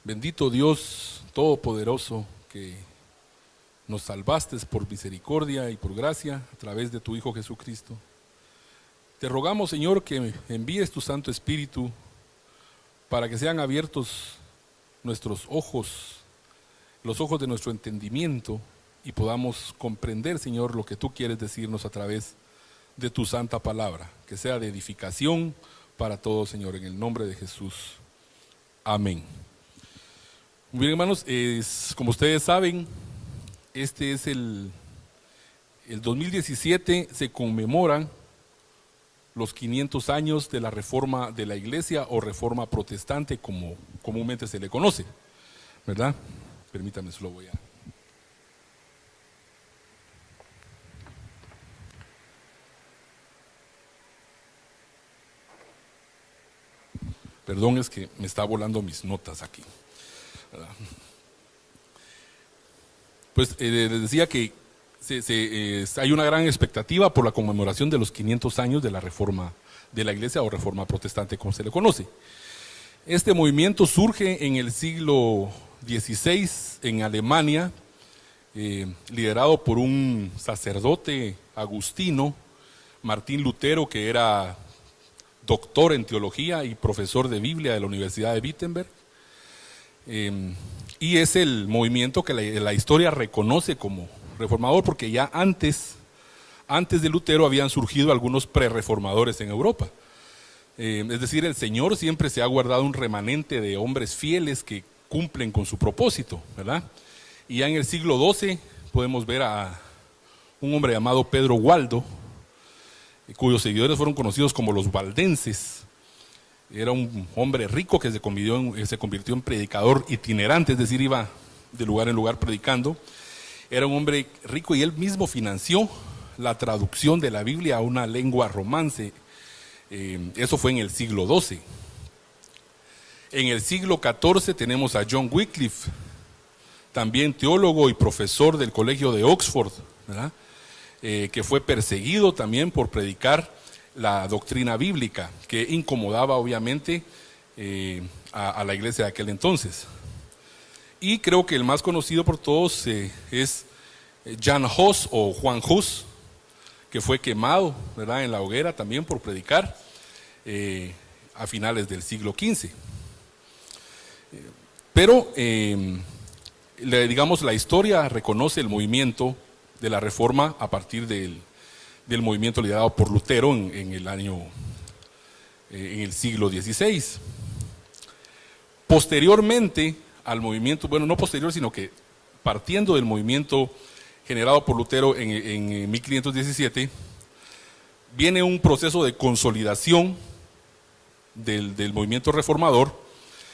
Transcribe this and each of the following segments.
Bendito Dios Todopoderoso, que nos salvaste por misericordia y por gracia a través de tu Hijo Jesucristo. Te rogamos, Señor, que envíes tu Santo Espíritu para que sean abiertos nuestros ojos, los ojos de nuestro entendimiento, y podamos comprender, Señor, lo que tú quieres decirnos a través de tu santa palabra, que sea de edificación para todos, Señor, en el nombre de Jesús. Amén. Muy bien, hermanos, como ustedes saben, este es el 2017, se conmemoran los 500 años de la reforma de la iglesia o reforma protestante, como comúnmente se le conoce, ¿verdad? Permítame, solo voy a... Perdón, es que me está volando mis notas aquí, ¿verdad? Pues les decía que hay una gran expectativa por la conmemoración de los 500 años de la reforma de la iglesia o reforma protestante, como se le conoce. Este movimiento surge en el siglo XVI en Alemania, liderado por un sacerdote agustino, Martín Lutero, que era doctor en teología y profesor de Biblia de la Universidad de Wittenberg. Y es el movimiento que la historia reconoce como reformador, porque ya antes de Lutero habían surgido algunos prerreformadores en Europa. Es decir, el Señor siempre se ha guardado un remanente de hombres fieles que cumplen con su propósito, ¿verdad? Y ya en el siglo XII podemos ver a un hombre llamado Pedro Waldo, cuyos seguidores fueron conocidos como los valdenses. Era un hombre rico que se convirtió en predicador itinerante, es decir, iba de lugar en lugar predicando. Era un hombre rico y él mismo financió la traducción de la Biblia a una lengua romance. Eso fue en el siglo XII. En el siglo XIV tenemos a John Wycliffe, también teólogo y profesor del colegio de Oxford, ¿verdad? Que fue perseguido también por predicar la doctrina bíblica, que incomodaba obviamente a la iglesia de aquel entonces. Y creo que el más conocido por todos es Jan Hus o Juan Hus, que fue quemado, ¿verdad?, en la hoguera también por predicar a finales del siglo XV. Pero digamos, la historia reconoce el movimiento de la reforma a partir del movimiento liderado por Lutero en el siglo XVI. Posteriormente al movimiento, bueno, no posterior, sino que partiendo del movimiento generado por Lutero en 1517, viene un proceso de consolidación del movimiento reformador,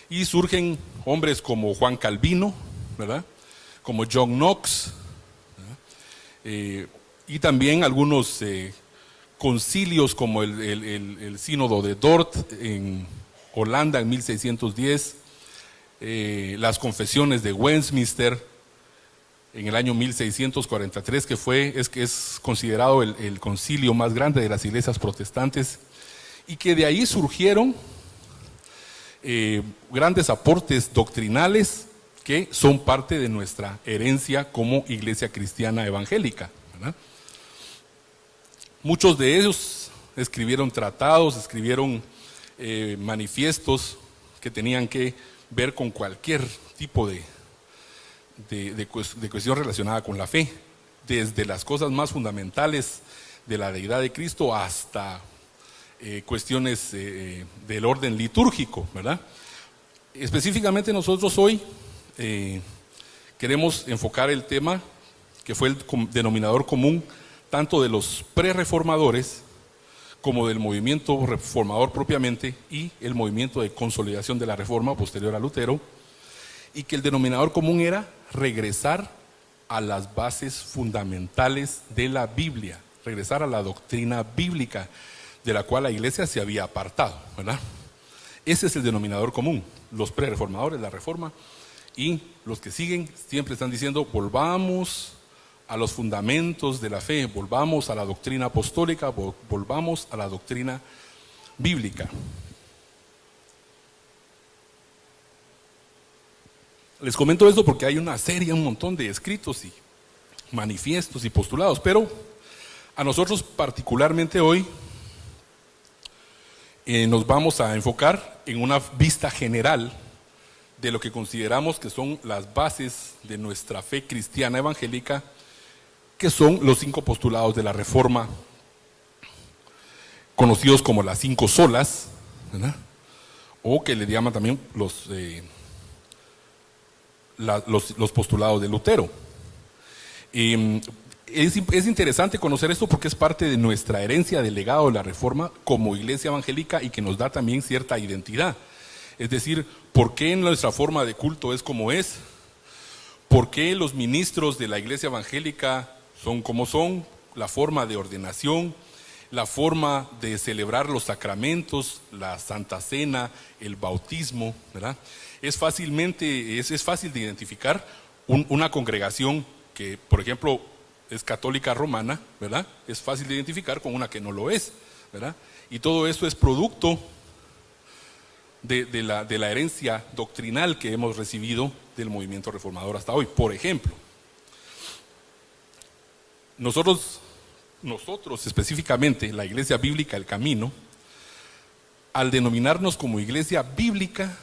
y surgen hombres como Juan Calvino, ¿verdad?, como John Knox, y también algunos concilios como el sínodo de Dort en Holanda en 1610, las confesiones de Westminster en el año 1643, que es considerado el concilio más grande de las iglesias protestantes, y que de ahí surgieron grandes aportes doctrinales que son parte de nuestra herencia como iglesia cristiana evangélica, ¿verdad? Muchos de ellos escribieron tratados, escribieron manifiestos que tenían que ver con cualquier tipo de cuestión relacionada con la fe, desde las cosas más fundamentales de la deidad de Cristo hasta cuestiones del orden litúrgico, ¿verdad? Específicamente nosotros hoy queremos enfocar el tema que fue el denominador común tanto de los prerreformadores como del movimiento reformador propiamente y el movimiento de consolidación de la reforma posterior a Lutero, y que el denominador común era regresar a las bases fundamentales de la Biblia, regresar a la doctrina bíblica de la cual la iglesia se había apartado, ¿verdad? Ese es el denominador común. Los prerreformadores, la reforma, y los que siguen siempre están diciendo: volvamos a los fundamentos de la fe, volvamos a la doctrina apostólica, volvamos a la doctrina bíblica. Les comento esto porque hay una serie, un montón de escritos y manifiestos y postulados, pero a nosotros particularmente hoy nos vamos a enfocar en una vista general de lo que consideramos que son las bases de nuestra fe cristiana evangélica, que son los 5 postulados de la Reforma, conocidos como las 5 solas, ¿verdad? O que le llaman también los postulados de Lutero. Es interesante conocer esto porque es parte de nuestra herencia del legado de la Reforma como iglesia evangélica y que nos da también cierta identidad. Es decir, ¿por qué nuestra forma de culto es como es? ¿Por qué los ministros de la iglesia evangélica son como son? La forma de ordenación, la forma de celebrar los sacramentos, la Santa Cena, el bautismo, ¿verdad? Es fácil de identificar una congregación que, por ejemplo, es católica romana, ¿verdad? Es fácil de identificar con una que no lo es, ¿verdad? Y todo eso es producto de la herencia doctrinal que hemos recibido del movimiento reformador hasta hoy. Por ejemplo, nosotros específicamente, la Iglesia Bíblica El Camino, al denominarnos como Iglesia Bíblica,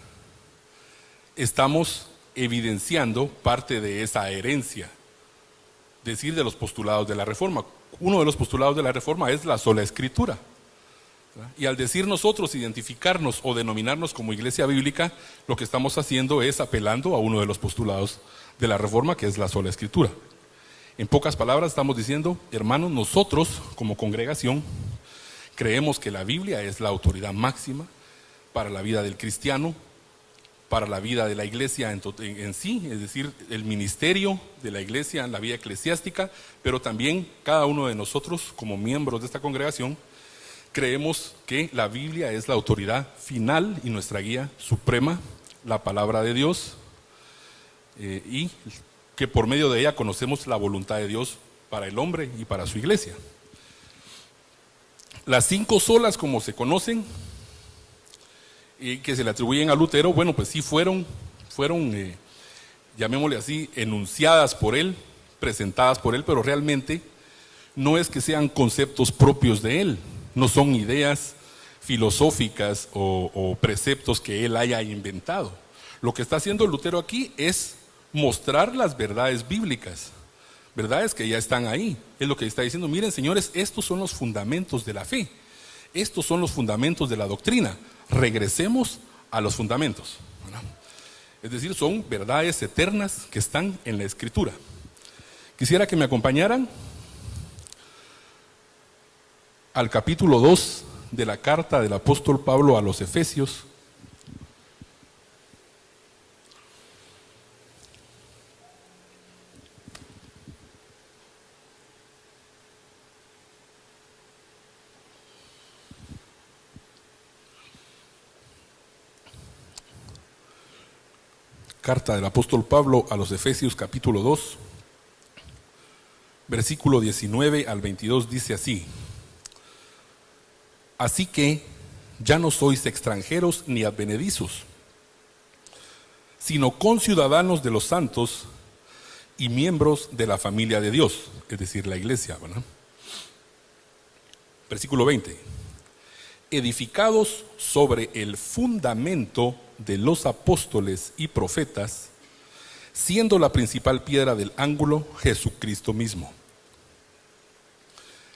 estamos evidenciando parte de esa herencia, es decir, de los postulados de la Reforma. Uno de los postulados de la Reforma es la sola Escritura. Y al decir nosotros identificarnos o denominarnos como iglesia bíblica, lo que estamos haciendo es apelando a uno de los postulados de la Reforma, que es la sola Escritura. En pocas palabras estamos diciendo, hermanos, nosotros como congregación creemos que la Biblia es la autoridad máxima para la vida del cristiano, para la vida de la iglesia en sí, es decir, el ministerio de la iglesia en la vida eclesiástica, pero también cada uno de nosotros como miembros de esta congregación creemos que la Biblia es la autoridad final y nuestra guía suprema, la palabra de Dios, y que por medio de ella conocemos la voluntad de Dios para el hombre y para su iglesia. Las 5 solas, como se conocen, que se le atribuyen a Lutero, bueno, pues sí fueron llamémosle así, enunciadas por él, presentadas por él, pero realmente no es que sean conceptos propios de él. No son ideas filosóficas o preceptos que él haya inventado. Lo que está haciendo Lutero aquí es mostrar las verdades bíblicas, verdades que ya están ahí. Es lo que está diciendo, miren señores, estos son los fundamentos de la fe, estos son los fundamentos de la doctrina, regresemos a los fundamentos, ¿verdad? Es decir, son verdades eternas que están en la Escritura. Quisiera que me acompañaran al capítulo 2 de la carta del apóstol Pablo a los Efesios. Carta del apóstol Pablo a los Efesios capítulo 2, versículo 19 al 22 dice así: Así que ya no sois extranjeros ni advenedizos, sino conciudadanos de los santos y miembros de la familia de Dios, es decir, la iglesia, ¿verdad? Versículo 20: edificados sobre el fundamento de los apóstoles y profetas, siendo la principal piedra del ángulo Jesucristo mismo,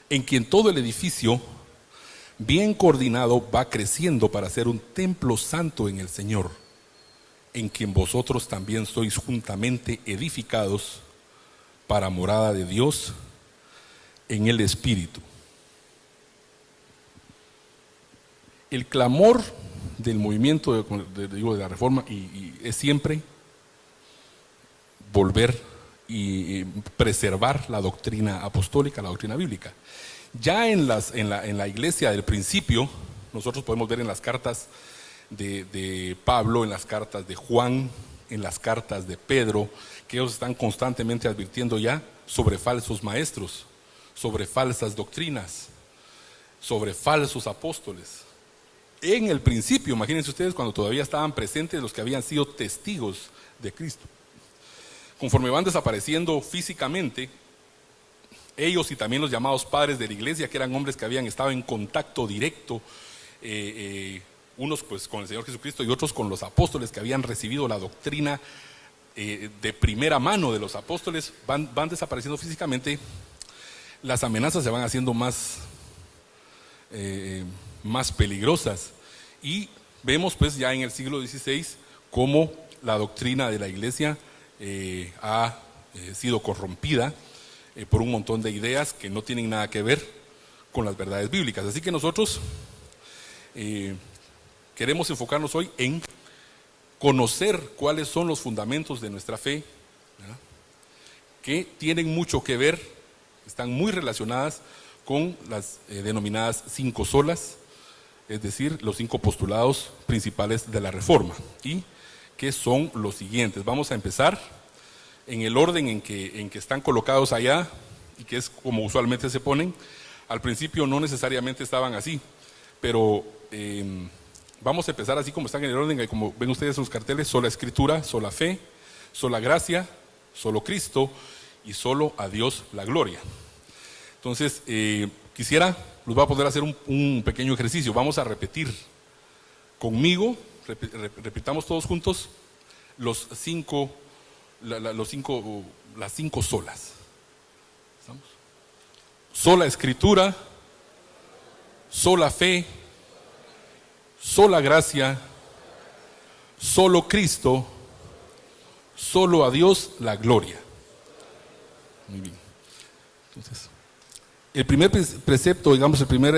en quien todo el edificio, bien coordinado, va creciendo para ser un templo santo en el Señor, en quien vosotros también sois juntamente edificados para morada de Dios en el Espíritu. El clamor del movimiento de la Reforma y es siempre volver y preservar la doctrina apostólica, la doctrina bíblica. Ya en la iglesia del principio, nosotros podemos ver en las cartas de Pablo, en las cartas de Juan, en las cartas de Pedro, que ellos están constantemente advirtiendo ya sobre falsos maestros, sobre falsas doctrinas, sobre falsos apóstoles. En el principio, imagínense ustedes cuando todavía estaban presentes los que habían sido testigos de Cristo. conforme van desapareciendo físicamente, ellos y también los llamados padres de la iglesia, que eran hombres que habían estado en contacto directo, unos pues con el Señor Jesucristo y otros con los apóstoles, que habían recibido la doctrina de primera mano de los apóstoles, van desapareciendo físicamente. Las amenazas se van haciendo más peligrosas, y vemos pues ya en el siglo XVI cómo la doctrina de la iglesia ha sido corrompida por un montón de ideas que no tienen nada que ver con las verdades bíblicas. Así que nosotros queremos enfocarnos hoy en conocer cuáles son los fundamentos de nuestra fe, ¿verdad?, que tienen mucho que ver, están muy relacionadas con las denominadas 5 solas, es decir, los 5 postulados principales de la Reforma, y que son los siguientes. Vamos a empezar en el orden en que están colocados allá, y que es como usualmente se ponen. Al principio no necesariamente estaban así, pero vamos a empezar así como están en el orden, como ven ustedes en los carteles: sola Escritura, sola fe, sola gracia, solo Cristo y solo a Dios la gloria. Entonces, los voy a poder hacer un pequeño ejercicio. Vamos a repetir conmigo, repitamos todos juntos las 5 solas. ¿Estamos? Sola Escritura, sola fe, sola gracia, solo Cristo, solo a Dios la gloria. Muy bien. Entonces, el primer precepto, digamos, el primer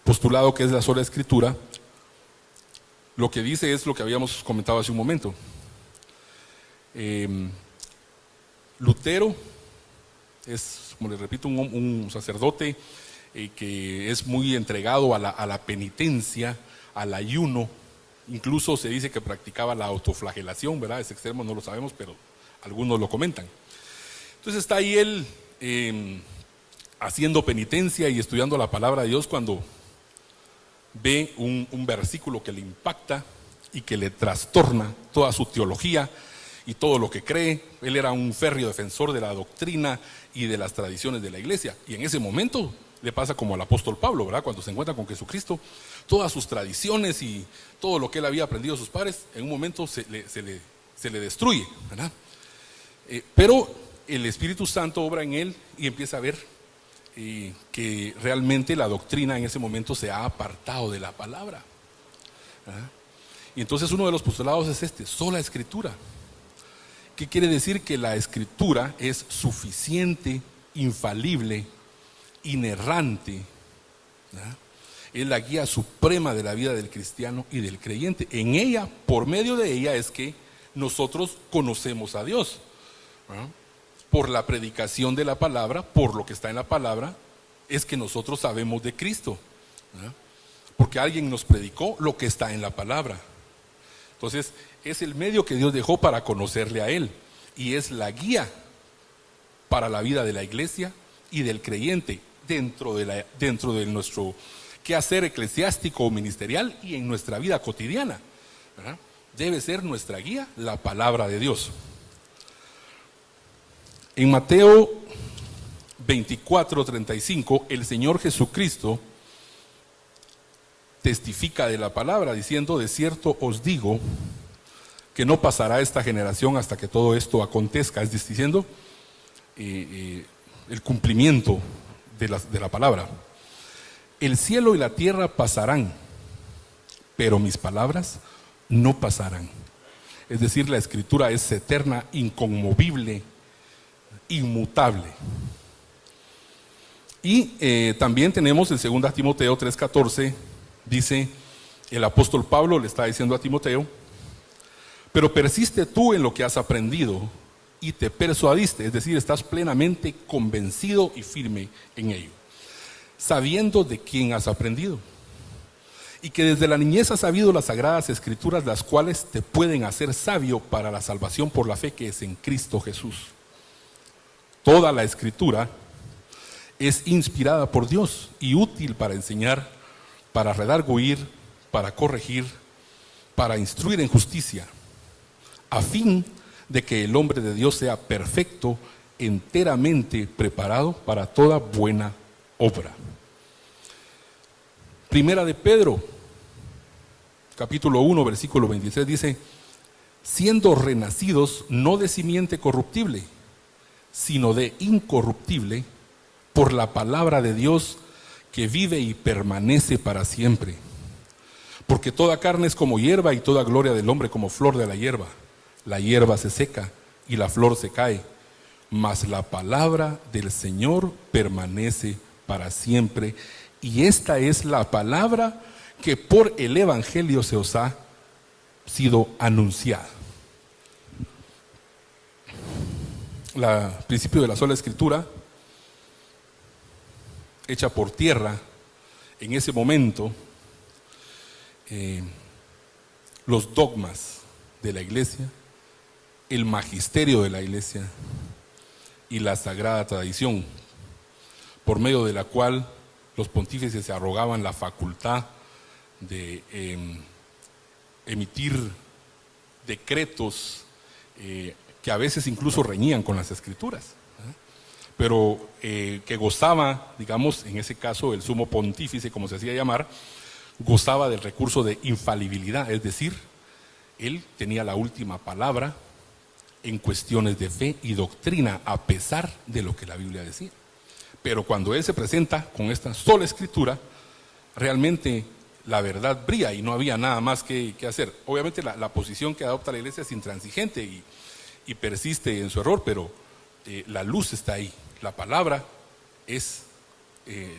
postulado, que es la sola Escritura, lo que dice es lo que habíamos comentado hace un momento. Lutero es, como les repito, un sacerdote que es muy entregado a la penitencia, al ayuno. Incluso se dice que practicaba la autoflagelación, ¿verdad? Ese extremo no lo sabemos, pero algunos lo comentan. Entonces está ahí él haciendo penitencia y estudiando la palabra de Dios, cuando ve un versículo que le impacta y que le trastorna toda su teología y todo lo que cree. Él era un férreo defensor de la doctrina y de las tradiciones de la iglesia, y en ese momento le pasa como al apóstol Pablo, ¿verdad? Cuando se encuentra con Jesucristo, todas sus tradiciones y todo lo que él había aprendido de sus padres, en un momento se le destruye, ¿verdad? Pero el Espíritu Santo obra en él y empieza a ver que realmente la doctrina en ese momento se ha apartado de la palabra, ¿verdad? Y entonces uno de los postulados es sola Escritura. ¿Qué quiere decir? Que la Escritura es suficiente, infalible, inerrante, ¿verdad? Es la guía suprema de la vida del cristiano y del creyente. En ella, por medio de ella, es que nosotros conocemos a Dios, ¿verdad? Por la predicación de la palabra, por lo que está en la palabra, es que nosotros sabemos de Cristo, ¿verdad? Porque alguien nos predicó lo que está en la palabra. Entonces, es el medio que Dios dejó para conocerle a Él, y es la guía para la vida de la iglesia y del creyente dentro de nuestro quehacer eclesiástico o ministerial y en nuestra vida cotidiana, ¿verdad? Debe ser nuestra guía la palabra de Dios. En Mateo 24:35, el Señor Jesucristo testifica de la palabra diciendo: de cierto os digo que no pasará esta generación hasta que todo esto acontezca. Es diciendo el cumplimiento de la palabra. El cielo y la tierra pasarán, pero mis palabras no pasarán. Es decir, la Escritura es eterna, inconmovible, inmutable. Y también tenemos en 2 Timoteo 3:14, dice el apóstol Pablo, le está diciendo a Timoteo: pero persiste tú en lo que has aprendido y te persuadiste, es decir, estás plenamente convencido y firme en ello, sabiendo de quién has aprendido, y que desde la niñez has sabido las sagradas Escrituras, las cuales te pueden hacer sabio para la salvación por la fe que es en Cristo Jesús. Toda la Escritura es inspirada por Dios y útil para enseñar, para redarguir, para corregir, para instruir en justicia, a fin de que el hombre de Dios sea perfecto, enteramente preparado para toda buena obra. Primera de Pedro, capítulo 1, versículo 23 dice: siendo renacidos no de simiente corruptible, sino de incorruptible, por la palabra de Dios que vive y permanece para siempre. Porque toda carne es como hierba y toda gloria del hombre como flor de la hierba. La hierba se seca y la flor se cae, mas la palabra del Señor permanece para siempre. Y esta es la palabra que por el Evangelio se os ha sido anunciada. El principio de la sola escritura, hecha por tierra en ese momento, los dogmas de la iglesia, el magisterio de la iglesia y la sagrada tradición, por medio de la cual los pontífices se arrogaban la facultad de emitir decretos que a veces incluso reñían con las escrituras, pero que gozaba, digamos, en ese caso el sumo pontífice, como se hacía llamar, gozaba del recurso de infalibilidad, es decir, él tenía la última palabra en cuestiones de fe y doctrina, a pesar de lo que la Biblia decía. Pero cuando él se presenta con esta sola escritura, realmente la verdad brilla y no había nada más que hacer. Obviamente la posición que adopta la iglesia es intransigente y persiste en su error, pero la luz está ahí. La palabra es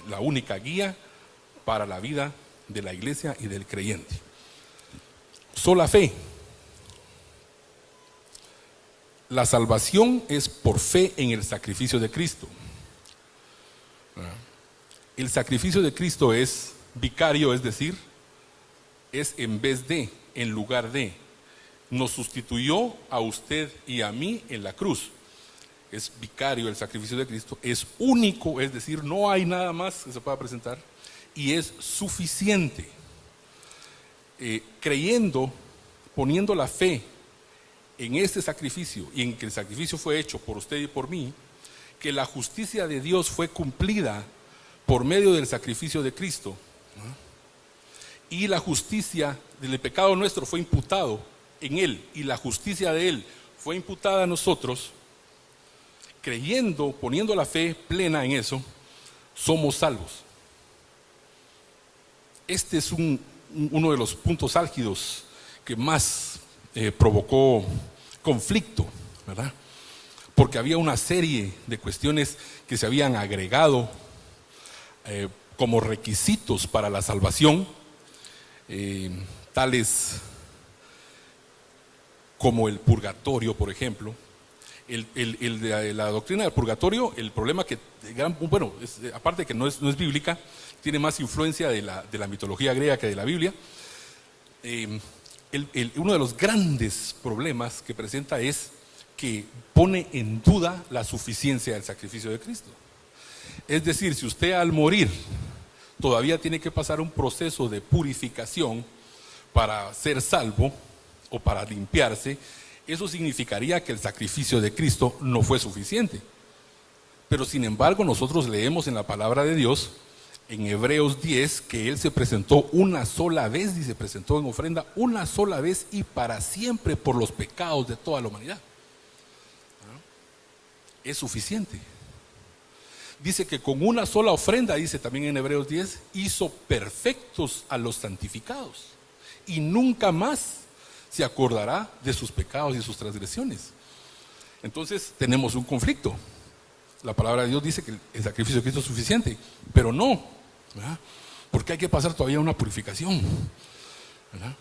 la única guía para la vida de la iglesia y del creyente. Sola fe. La salvación es por fe en el sacrificio de Cristo. El sacrificio de Cristo es vicario, es decir, es en vez de, en lugar de. Nos sustituyó a usted y a mí en la cruz. Es vicario el sacrificio de Cristo, es único, es decir, no hay nada más que se pueda presentar, y es suficiente. Creyendo, poniendo la fe en este sacrificio y en que el sacrificio fue hecho por usted y por mí, que la justicia de Dios fue cumplida por medio del sacrificio de Cristo, ¿no? Y la justicia del pecado nuestro fue imputado en Él, y la justicia de Él fue imputada a nosotros. Creyendo, poniendo la fe plena en eso, somos salvos. Este es uno de los puntos álgidos que más provocó conflicto, ¿verdad? Porque había una serie de cuestiones que se habían agregado como requisitos para la salvación, tales como el purgatorio, por ejemplo. La doctrina del purgatorio, el problema que, bueno, aparte de que no es bíblica, tiene más influencia de la mitología griega que de la Biblia. Uno de los grandes problemas que presenta es que pone en duda la suficiencia del sacrificio de Cristo. Es decir, si usted al morir todavía tiene que pasar un proceso de purificación para ser salvo o para limpiarse, eso significaría que el sacrificio de Cristo no fue suficiente. Pero sin embargo nosotros leemos en la palabra de Dios, en Hebreos 10, que Él se presentó una sola vez, y se presentó en ofrenda una sola vez y para siempre por los pecados de toda la humanidad. Es suficiente. Dice que con una sola ofrenda, dice también en Hebreos 10, hizo perfectos a los santificados y nunca más se acordará de sus pecados y sus transgresiones. Entonces tenemos un conflicto. La palabra de Dios dice que el sacrificio de Cristo es suficiente, pero no, ¿verdad? Porque hay que pasar todavía una purificación, ¿verdad?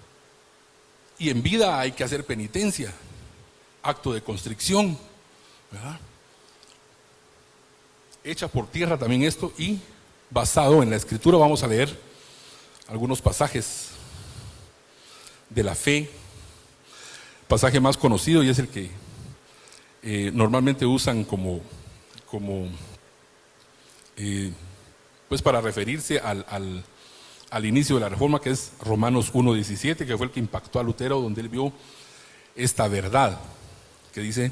Y en vida hay que hacer penitencia, acto de constricción, ¿verdad? Hecha por tierra también esto, y basado en la Escritura vamos a leer algunos pasajes de la fe. Pasaje más conocido y es el que normalmente usan como pues para referirse al inicio de la Reforma, que es Romanos 1:17, que fue el que impactó a Lutero, donde él vio esta verdad, que dice: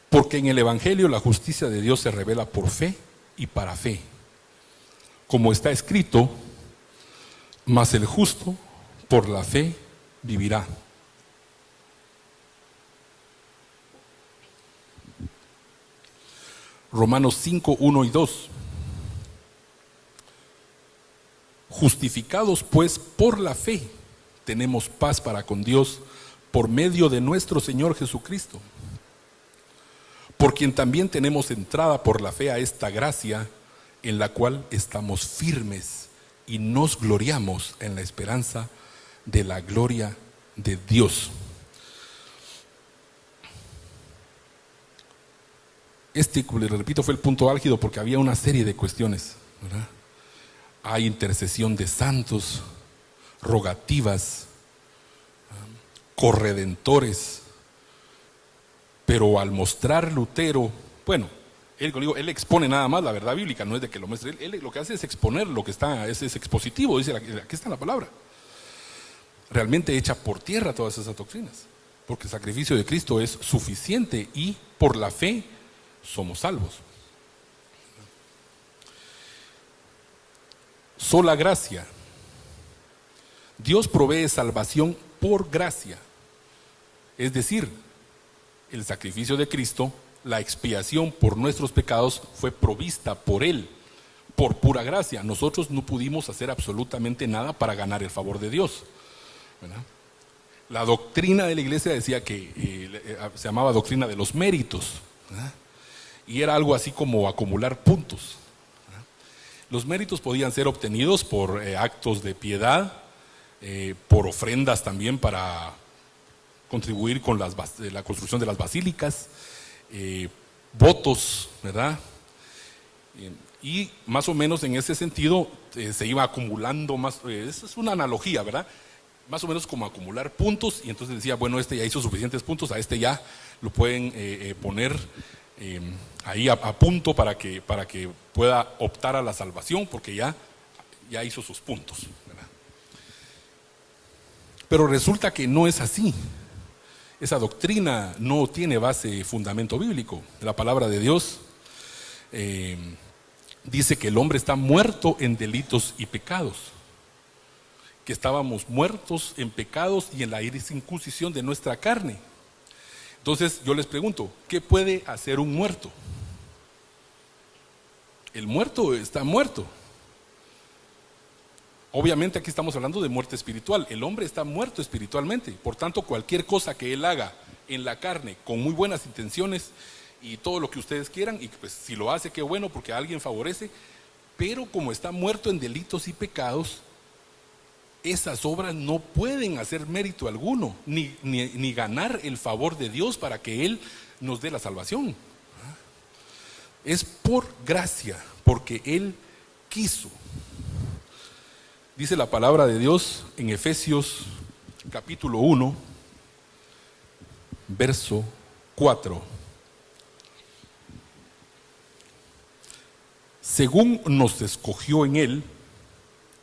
porque en el Evangelio la justicia de Dios se revela por fe y para fe. Como está escrito: mas el justo por la fe vivirá. Romanos 5, 1 y 2. Justificados pues por la fe, tenemos paz para con Dios por medio de nuestro Señor Jesucristo, por quien también tenemos entrada por la fe a esta gracia, en la cual estamos firmes y nos gloriamos en la esperanza de la gloria de Dios. Le repito, fue el punto álgido porque había una serie de cuestiones, ¿verdad? Hay intercesión de santos, rogativas, corredentores, pero al mostrar Lutero, bueno, él expone nada más la verdad bíblica, no es de que lo muestre, él lo que hace es exponer lo que está, es expositivo, dice, aquí está la palabra. Realmente echa por tierra todas esas doctrinas, porque el sacrificio de Cristo es suficiente y por la fe somos salvos. Sola gracia. Dios provee salvación por gracia, es decir, el sacrificio de Cristo, la expiación por nuestros pecados fue provista por Él, por pura gracia. Nosotros no pudimos hacer absolutamente nada para ganar el favor de Dios, ¿verdad? La doctrina de la iglesia decía que se llamaba doctrina de los méritos, ¿verdad? Y era algo así como acumular puntos, ¿verdad? Los méritos podían ser obtenidos por actos de piedad, por ofrendas también para contribuir con la construcción de las basílicas, votos, ¿verdad? Y más o menos en ese sentido se iba acumulando más, esa es una analogía, ¿verdad? Más o menos como acumular puntos, y entonces decía, bueno, este ya hizo suficientes puntos, a este ya lo pueden poner ahí a punto para que pueda optar a la salvación, porque ya hizo sus puntos, ¿verdad? Pero resulta que no es así. Esa doctrina no tiene base, fundamento bíblico. La palabra de Dios dice que el hombre está muerto en delitos y pecados, que estábamos muertos en pecados y en la circuncisión de nuestra carne. Entonces yo les pregunto, ¿qué puede hacer un muerto? El muerto está muerto. Obviamente aquí estamos hablando de muerte espiritual. El hombre está muerto espiritualmente. Por tanto, cualquier cosa que él haga en la carne con muy buenas intenciones y todo lo que ustedes quieran, y pues si lo hace, qué bueno, porque a alguien favorece, pero como está muerto en delitos y pecados, esas obras no pueden hacer mérito alguno, ni ganar el favor de Dios para que Él nos dé la salvación. Es por gracia, porque Él quiso. Dice la palabra de Dios en Efesios capítulo 1, verso 4. Según nos escogió en Él,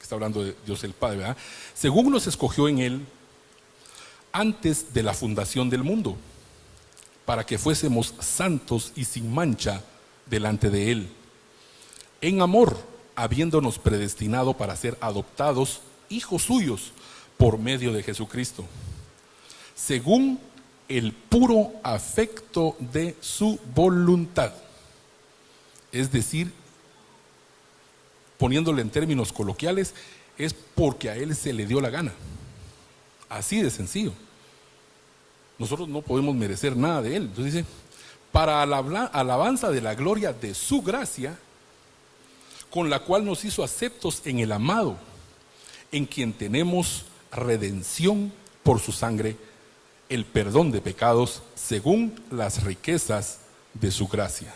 está hablando de Dios el Padre, ¿verdad? Según nos escogió en Él antes de la fundación del mundo, para que fuésemos santos y sin mancha delante de Él, en amor, habiéndonos predestinado para ser adoptados hijos suyos por medio de Jesucristo, según el puro afecto de su voluntad. Es decir, poniéndole en términos coloquiales, es porque a Él se le dio la gana. Así de sencillo. Nosotros no podemos merecer nada de Él. Entonces dice, para la alabanza de la gloria de su gracia, con la cual nos hizo aceptos en el amado, en quien tenemos redención por su sangre, el perdón de pecados, según las riquezas de su gracia.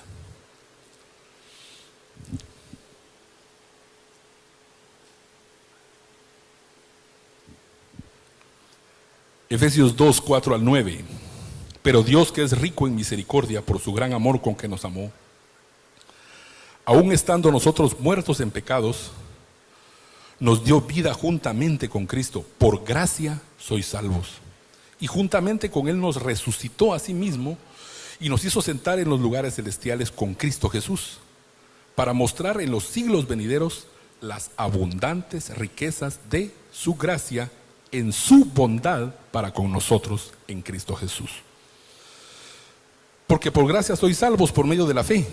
Efesios 2, 4 al 9. Pero Dios, que es rico en misericordia por su gran amor con que nos amó, aun estando nosotros muertos en pecados, nos dio vida juntamente con Cristo. Por gracia sois salvos. Y juntamente con Él nos resucitó a sí mismo y nos hizo sentar en los lugares celestiales con Cristo Jesús, para mostrar en los siglos venideros las abundantes riquezas de su gracia en su bondad para con nosotros en Cristo Jesús. Porque por gracia sois salvos por medio de la fe,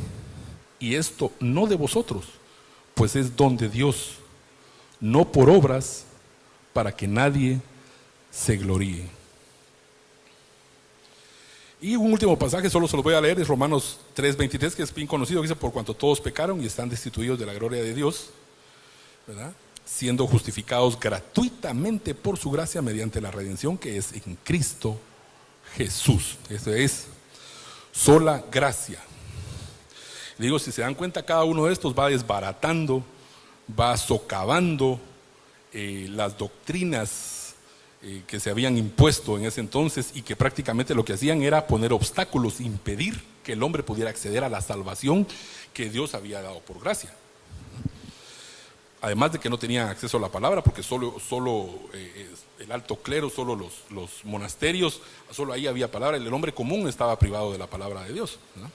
y esto no de vosotros, pues es don de Dios, no por obras, para que nadie se gloríe. Y un último pasaje, solo se lo voy a leer, es Romanos 3:23, que es bien conocido, que dice: por cuanto todos pecaron y están destituidos de la gloria de Dios, ¿verdad?, siendo justificados gratuitamente por su gracia mediante la redención que es en Cristo Jesús. Eso es sola gracia. Digo, si se dan cuenta, cada uno de estos va desbaratando, va socavando las doctrinas que se habían impuesto en ese entonces, y que prácticamente lo que hacían era poner obstáculos, impedir que el hombre pudiera acceder a la salvación que Dios había dado por gracia. Además de que no tenían acceso a la palabra, porque solo el alto clero, solo los monasterios, solo ahí había palabra. El hombre común estaba privado de la palabra de Dios, ¿no?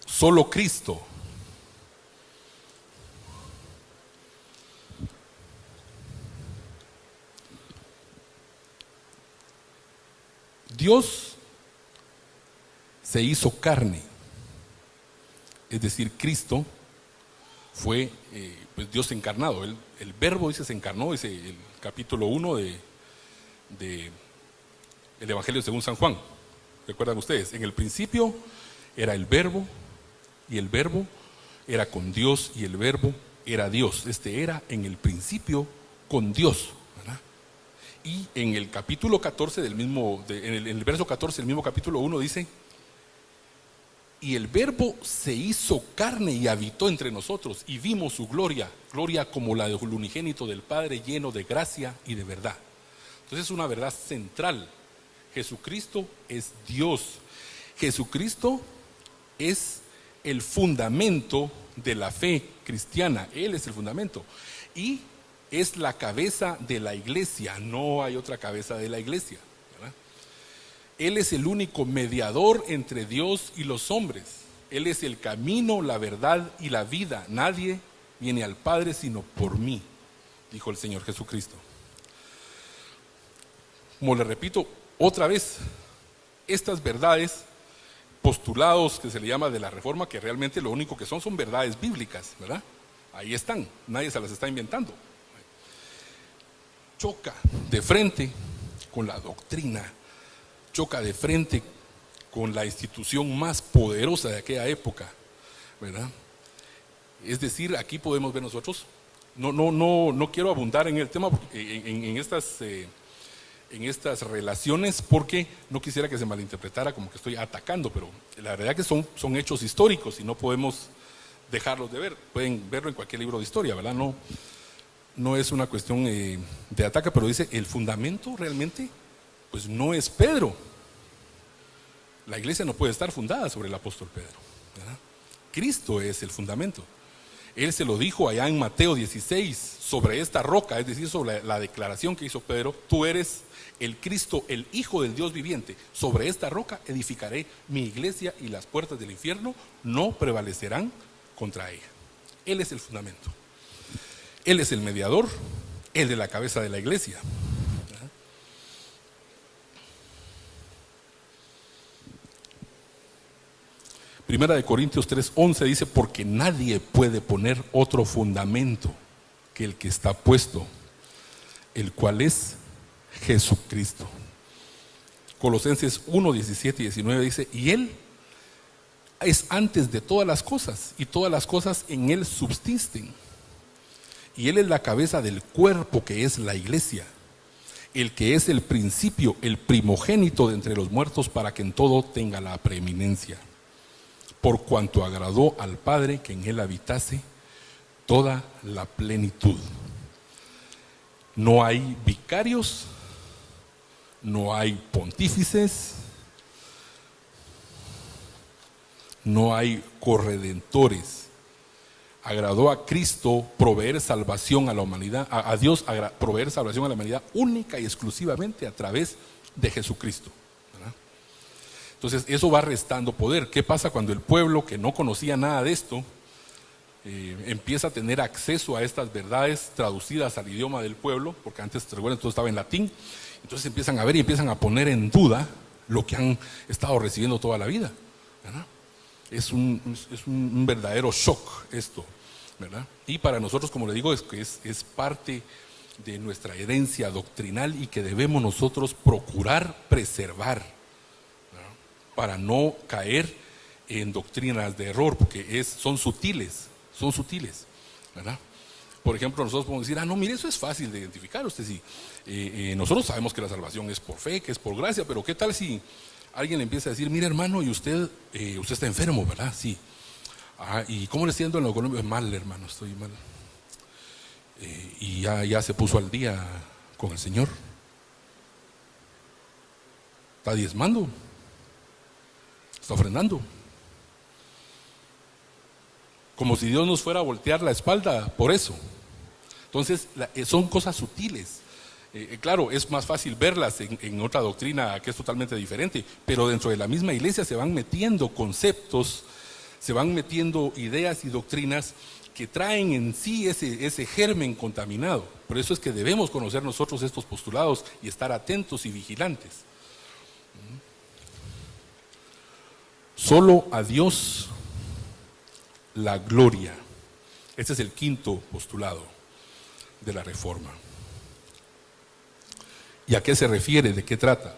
Solo Cristo. Dios se hizo carne, es decir, Cristo fue pues Dios encarnado. El verbo, dice, se encarnó, dice el capítulo 1 del Evangelio según San Juan. ¿Recuerdan ustedes? En el principio era el verbo, y el verbo era con Dios, y el verbo era Dios. Era en el principio con Dios, ¿verdad? Y en el capítulo 14 del mismo, en el verso 14 del mismo capítulo 1 dice: y el verbo se hizo carne y habitó entre nosotros, y vimos su gloria, gloria como la del unigénito del Padre, lleno de gracia y de verdad. Entonces es una verdad central. Jesucristo es Dios. Jesucristo es el fundamento de la fe cristiana. Él es el fundamento y es la cabeza de la iglesia. No hay otra cabeza de la iglesia, ¿verdad? Él es el único mediador entre Dios y los hombres. Él es el camino, la verdad y la vida. Nadie viene al Padre sino por mí, dijo el Señor Jesucristo. Como le repito otra vez, estas verdades, postulados que se le llama de la Reforma, que realmente lo único que son verdades bíblicas, ¿verdad? Ahí están, nadie se las está inventando. Choca de frente con la doctrina, choca de frente con la institución más poderosa de aquella época, ¿verdad? Es decir, aquí podemos ver nosotros, no quiero abundar en el tema, en estas relaciones, porque no quisiera que se malinterpretara como que estoy atacando, pero la verdad que son hechos históricos y no podemos dejarlos de ver. Pueden verlo en cualquier libro de historia, ¿verdad? No es una cuestión de ataque, pero dice, el fundamento realmente pues no es Pedro. La iglesia no puede estar fundada sobre el apóstol Pedro, ¿verdad? Cristo es el fundamento. Él se lo dijo allá en Mateo 16, sobre esta roca, es decir, sobre la declaración que hizo Pedro: tú eres el Cristo, el Hijo del Dios viviente. Sobre esta roca edificaré mi iglesia, y las puertas del infierno no prevalecerán contra ella. Él es el fundamento. Él es el mediador, él de la cabeza de la iglesia. Primera de Corintios 3:11 dice: porque nadie puede poner otro fundamento que el que está puesto, el cual es Jesucristo. Colosenses 1:17 y 19 dice: y Él es antes de todas las cosas, y todas las cosas en Él subsisten. Y Él es la cabeza del cuerpo, que es la iglesia, el que es el principio, el primogénito de entre los muertos, para que en todo tenga la preeminencia. Por cuanto agradó al Padre que en Él habitase toda la plenitud. No hay vicarios, no hay pontífices, no hay corredentores. Agradó a Cristo proveer salvación a la humanidad, a Dios proveer salvación a la humanidad única y exclusivamente a través de Jesucristo, ¿verdad? Entonces eso va restando poder. ¿Qué pasa cuando el pueblo que no conocía nada de esto empieza a tener acceso a estas verdades traducidas al idioma del pueblo? Porque antes, recuerden, todo estaba en latín. Entonces empiezan a ver y empiezan a poner en duda lo que han estado recibiendo toda la vida, ¿verdad? Es un verdadero shock esto, ¿verdad? Y para nosotros, como le digo, es parte de nuestra herencia doctrinal y que debemos nosotros procurar preservar, ¿verdad? Para no caer en doctrinas de error, porque son sutiles, ¿verdad? Por ejemplo, nosotros podemos decir, no, mire, eso es fácil de identificar. Usted sí, nosotros sabemos que la salvación es por fe, que es por gracia, pero ¿qué tal si alguien le empieza a decir, mire hermano, y usted está enfermo, ¿verdad? Sí. ¿Y cómo le siento en lo económico? Mal, hermano, estoy mal. Y ya se puso al día con el Señor. Está diezmando, está ofrendando. Como si Dios nos fuera a voltear la espalda por eso. Entonces, son cosas sutiles. Claro, es más fácil verlas en otra doctrina que es totalmente diferente, pero dentro de la misma iglesia se van metiendo conceptos, se van metiendo ideas y doctrinas que traen en sí ese germen contaminado. Por eso es que debemos conocer nosotros estos postulados y estar atentos y vigilantes. Solo a Dios la gloria. Este es el quinto postulado de la Reforma. ¿Y a qué se refiere? ¿De qué trata?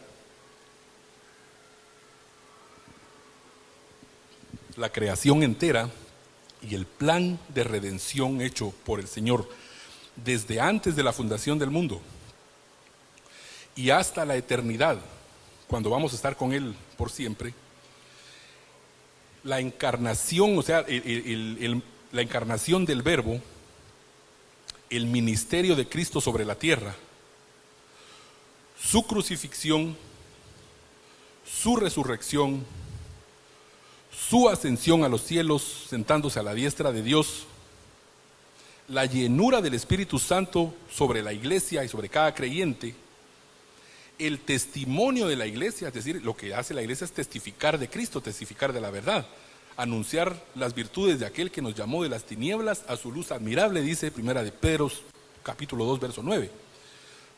La creación entera y el plan de redención hecho por el Señor desde antes de la fundación del mundo y hasta la eternidad, cuando vamos a estar con Él por siempre. La encarnación, o sea, la encarnación del Verbo, el ministerio de Cristo sobre la tierra, su crucifixión, su resurrección, su ascensión a los cielos, sentándose a la diestra de Dios, la llenura del Espíritu Santo sobre la iglesia y sobre cada creyente, el testimonio de la iglesia, es decir, lo que hace la iglesia es testificar de Cristo, testificar de la verdad, anunciar las virtudes de aquel que nos llamó de las tinieblas a su luz admirable, dice Primera de Pedro, capítulo 2, verso 9.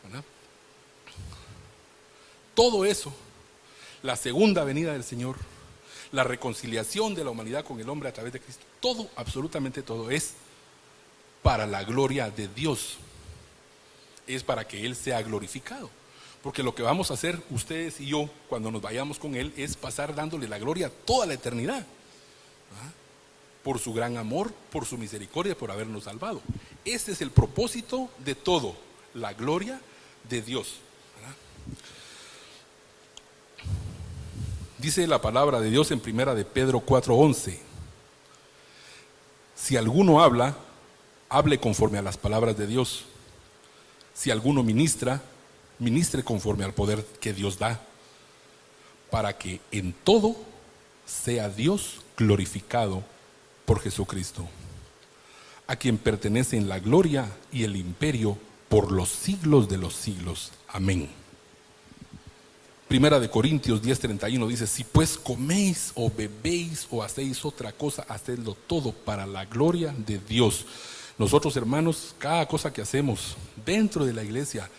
¿Verdad? Todo eso, la segunda venida del Señor, la reconciliación de la humanidad con el hombre a través de Cristo, todo, absolutamente todo, es para la gloria de Dios, es para que Él sea glorificado. Porque lo que vamos a hacer ustedes y yo cuando nos vayamos con Él es pasar dándole la gloria toda la eternidad, ¿verdad? Por su gran amor, por su misericordia, por habernos salvado. Ese es el propósito de todo, la gloria de Dios, ¿verdad? Dice la palabra de Dios en Primera de Pedro 4:11: si alguno habla, hable conforme a las palabras de Dios. Si alguno ministra, ministre conforme al poder que Dios da, para que en todo sea Dios glorificado por Jesucristo, a quien pertenecen la gloria y el imperio por los siglos de los siglos. Amén. Primera de Corintios 10:31 dice: si pues coméis o bebéis o hacéis otra cosa, hacedlo todo para la gloria de Dios. Nosotros, hermanos, cada cosa que hacemos dentro de la iglesia,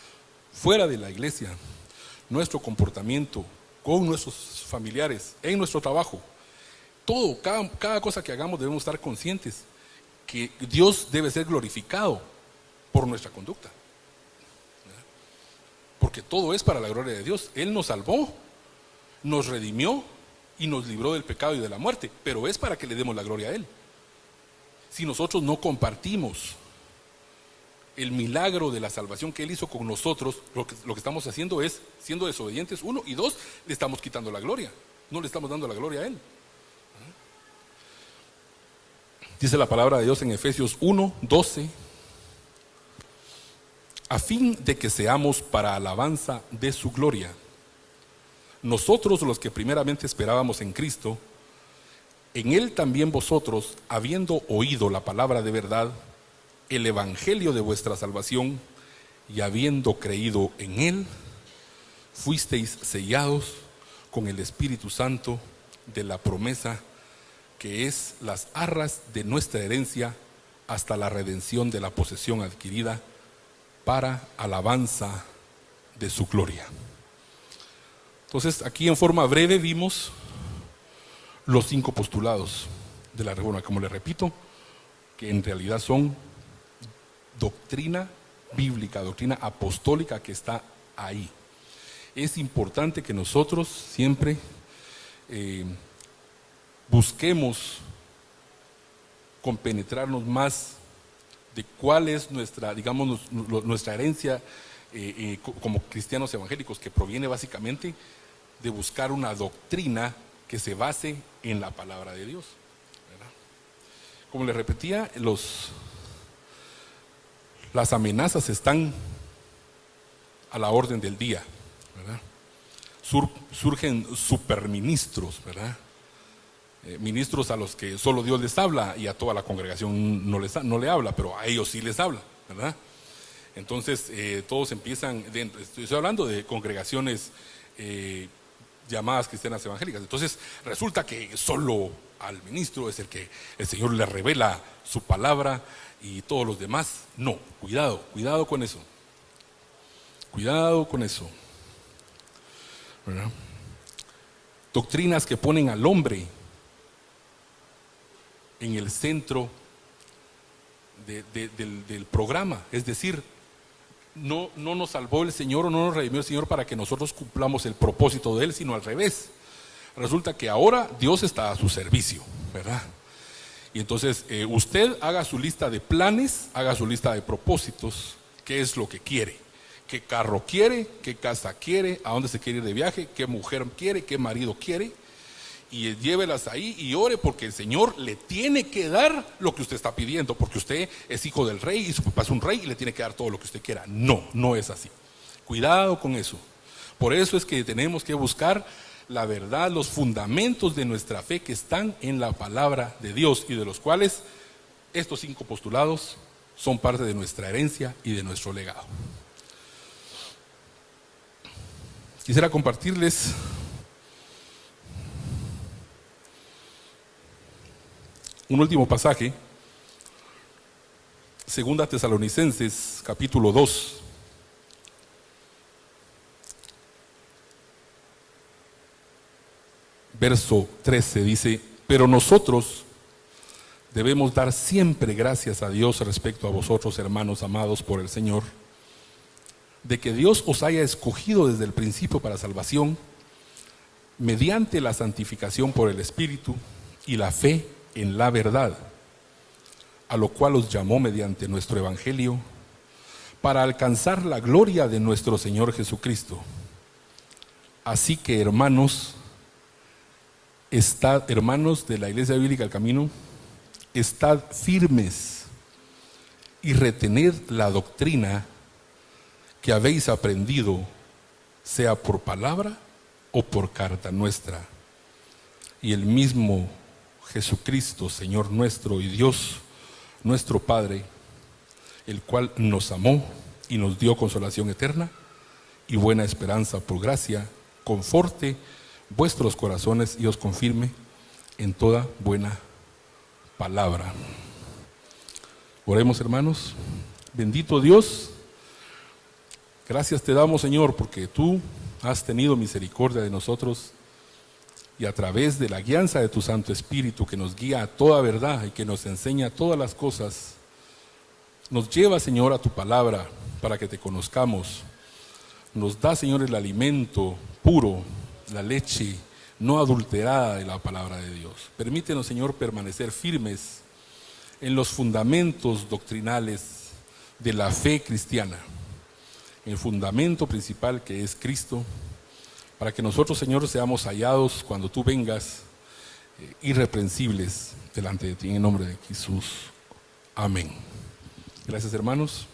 fuera de la iglesia, nuestro comportamiento con nuestros familiares, en nuestro trabajo, todo, cada cosa que hagamos debemos estar conscientes que Dios debe ser glorificado por nuestra conducta, porque todo es para la gloria de Dios. Él nos salvó, nos redimió y nos libró del pecado y de la muerte, pero es para que le demos la gloria a Él. Si nosotros no compartimos el milagro de la salvación que Él hizo con nosotros, lo que estamos haciendo es siendo desobedientes, uno, y dos, le estamos quitando la gloria, no le estamos dando la gloria a Él. Dice la palabra de Dios en Efesios 1:12: a fin de que seamos para alabanza de su gloria, nosotros los que primeramente esperábamos en Cristo, en Él también vosotros, habiendo oído la palabra de verdad, el evangelio de vuestra salvación, y habiendo creído en Él, fuisteis sellados con el Espíritu Santo de la promesa, que es las arras de nuestra herencia hasta la redención de la posesión adquirida para alabanza de su gloria. Entonces, aquí en forma breve vimos los 5 postulados de la Reforma, como les repito, que en realidad son doctrina bíblica, doctrina apostólica que está ahí. Es importante que nosotros siempre busquemos compenetrarnos más de cuál es nuestra, digamos, nuestra herencia como cristianos evangélicos, que proviene básicamente de buscar una doctrina que se base en la palabra de Dios, ¿verdad? Como les repetía, las amenazas están a la orden del día, ¿verdad? Surgen superministros, ¿verdad? Ministros a los que solo Dios les habla y a toda la congregación no le habla, pero a ellos sí les habla, ¿verdad? Entonces todos empiezan, estoy hablando de congregaciones llamadas cristianas evangélicas. Entonces resulta que solo al ministro es el que el Señor le revela su palabra y todos los demás no. Cuidado con eso. Cuidado con eso, ¿verdad? Doctrinas que ponen al hombre en el centro del programa, es decir, no nos salvó el Señor o no nos redimió el Señor para que nosotros cumplamos el propósito de Él, sino al revés. Resulta que ahora Dios está a su servicio, ¿verdad? Y entonces usted haga su lista de planes, haga su lista de propósitos, qué es lo que quiere, qué carro quiere, qué casa quiere, a dónde se quiere ir de viaje, qué mujer quiere, qué marido quiere, y llévelas ahí y ore, porque el Señor le tiene que dar lo que usted está pidiendo, porque usted es hijo del rey y su papá es un rey y le tiene que dar todo lo que usted quiera. No es así. Cuidado con eso. Por eso es que tenemos que buscar la verdad, los fundamentos de nuestra fe que están en la palabra de Dios, y de los cuales estos 5 postulados son parte de nuestra herencia y de nuestro legado. Quisiera compartirles un último pasaje, 2 Tesalonicenses, capítulo 2. Verso 13 dice: pero nosotros debemos dar siempre gracias a Dios respecto a vosotros, hermanos amados por el Señor, de que Dios os haya escogido desde el principio para salvación, mediante la santificación por el Espíritu y la fe en la verdad, a lo cual os llamó mediante nuestro Evangelio, para alcanzar la gloria de nuestro Señor Jesucristo. Así que hermanos de la Iglesia Bíblica El Camino, estad firmes y retened la doctrina que habéis aprendido, sea por palabra o por carta nuestra. Y el mismo Jesucristo, Señor nuestro y Dios nuestro Padre, el cual nos amó y nos dio consolación eterna y buena esperanza por gracia, conforte vuestros corazones y os confirme en toda buena palabra. Oremos, hermanos. Bendito Dios, gracias te damos, Señor, porque tú has tenido misericordia de nosotros, y a través de la guianza de tu Santo Espíritu, que nos guía a toda verdad y que nos enseña todas las cosas, nos lleva, Señor, a tu palabra para que te conozcamos. Nos da, Señor, el alimento puro, la leche no adulterada de la palabra de Dios. Permítenos, Señor, permanecer firmes en los fundamentos doctrinales de la fe cristiana, el fundamento principal que es Cristo, para que nosotros, Señor, seamos hallados cuando tú vengas irreprensibles delante de ti, en el nombre de Jesús. Amén. Gracias, hermanos.